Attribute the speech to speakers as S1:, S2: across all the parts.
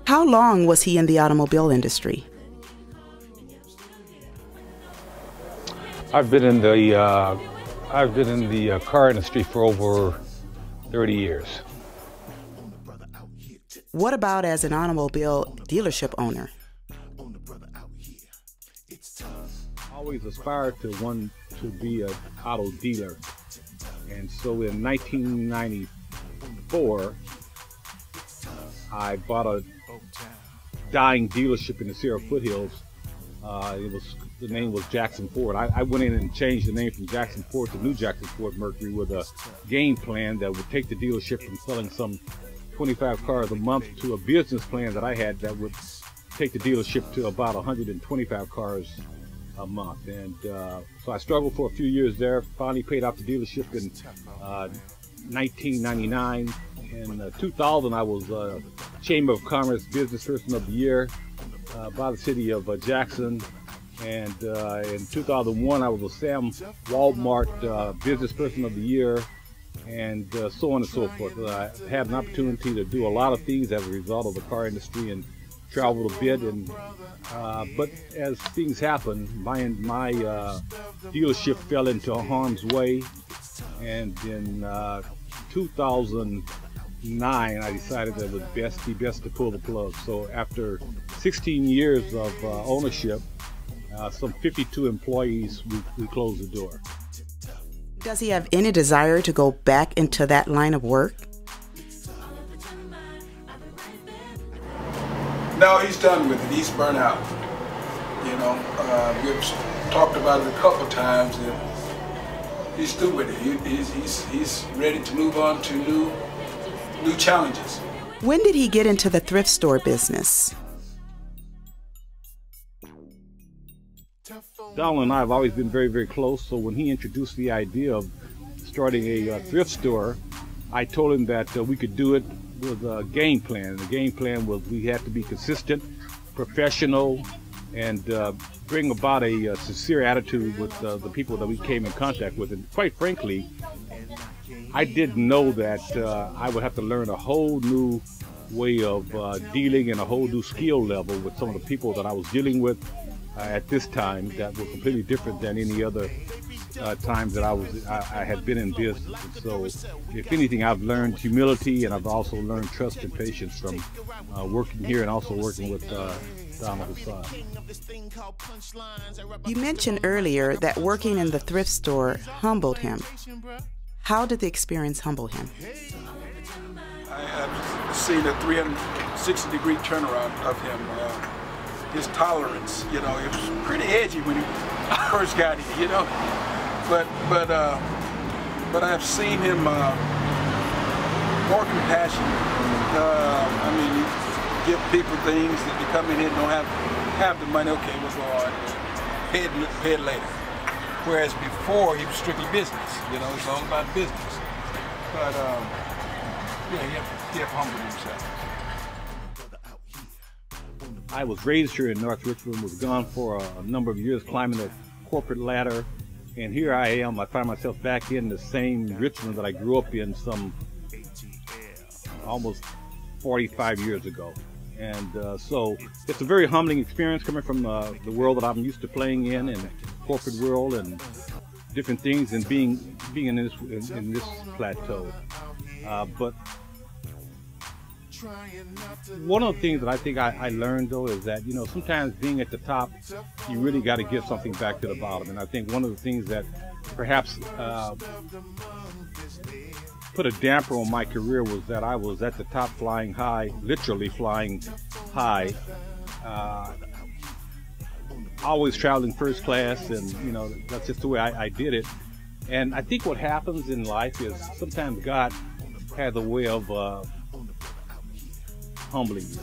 S1: How long was he in the automobile industry?
S2: I've been in the car industry for over 30 years.
S1: What about as an automobile dealership owner?
S2: I always aspired to be an auto dealer. And so in 1994, I bought a dying dealership in the Sierra Foothills. The name was Jackson Ford. I went in and changed the name from Jackson Ford to New Jackson Ford Mercury with a game plan that would take the dealership from selling some 25 cars a month to a business plan that I had that would take the dealership to about 125 cars a month. And so I struggled for a few years there, finally paid off the dealership in 1999. In 2000, I was Chamber of Commerce Business Person of the Year by the city of Jackson. And in 2001, I was a Sam Walmart Business Person of the Year, and so on and so forth. I had an opportunity to do a lot of things as a result of the car industry and traveled a bit. And but as things happen, my dealership fell into harm's way, and in 2009, I decided that it would be best to pull the plug. So after 16 years of ownership, some 52 employees, we closed the door.
S1: Does he have any desire to go back into that line of work?
S3: No, he's done with it. He's burnt out. You know, we've talked about it a couple times, and he's through with it. He's ready to move on to new challenges.
S1: When did he get into the thrift store business?
S2: Donald and I have always been very, very close, so when he introduced the idea of starting a thrift store, I told him that we could do it with a game plan. And the game plan was we had to be consistent, professional, and bring about a sincere attitude with the people that we came in contact with. And quite frankly, I didn't know that I would have to learn a whole new way of dealing and a whole new skill level with some of the people that I was dealing with at this time that were completely different than any other times that I had been in business. And so, if anything, I've learned humility, and I've also learned trust and patience from working here and also working with Donald Hassan.
S1: You mentioned earlier that working in the thrift store humbled him. How did the experience humble him?
S3: I have seen a 360-degree turnaround of him. His tolerance, you know, it was pretty edgy when he first got here, you know. But I've seen him more compassionate. I mean, you give people things that they come in here and don't have the money. Okay, what's going on? Pay it later. Whereas before he was strictly business, you know, it's all about business. But yeah, he have humbled himself.
S2: I was raised here in North Richmond, was gone for a number of years climbing the corporate ladder, and here I am. I find myself back in the same Richmond that I grew up in some almost 45 years ago. And so it's a very humbling experience coming from the world that I'm used to playing in and corporate world and different things, and being in this plateau. But one of the things that I think I learned, though, is that, you know, sometimes being at the top, you really got to give something back to the bottom. And I think one of the things that perhaps put a damper on my career was that I was at the top flying high, literally flying high, always traveling first class, and, you know, that's just the way I did it. And I think what happens in life is sometimes God has a way of humbling you.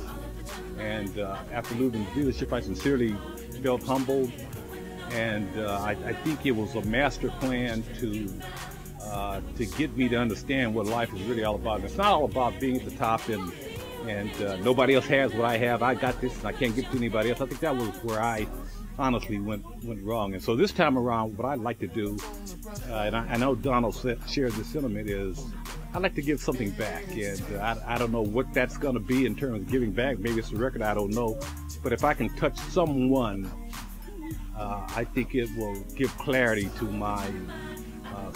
S2: And after losing the dealership, I sincerely felt humbled, and I think it was a master plan to get me to understand what life is really all about. It's not all about being at the top and nobody else has what I have. I got this and I can't give it to anybody else. I think that was where I honestly went wrong. And so this time around, what I'd like to do, and I know Donald shares this sentiment, is I'd like to give something back. And I don't know what that's going to be in terms of giving back. Maybe it's a record, I don't know. But if I can touch someone, I think it will give clarity to my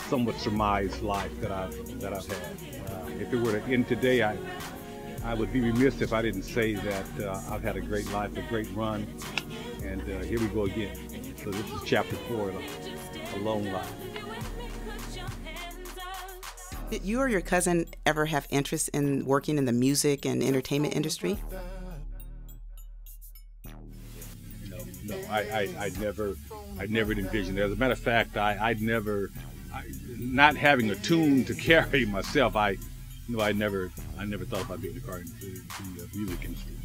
S2: somewhat surmised life that I've had. If it were to end today, I would be remiss if I didn't say that I've had a great life, a great run, and here we go again. So this is chapter 4 of A Lone Life.
S1: Did you or your cousin ever have interest in working in the music and entertainment industry?
S2: No, I never envisioned it. As a matter of fact, not having a tune to carry myself, I never thought about being in the music industry.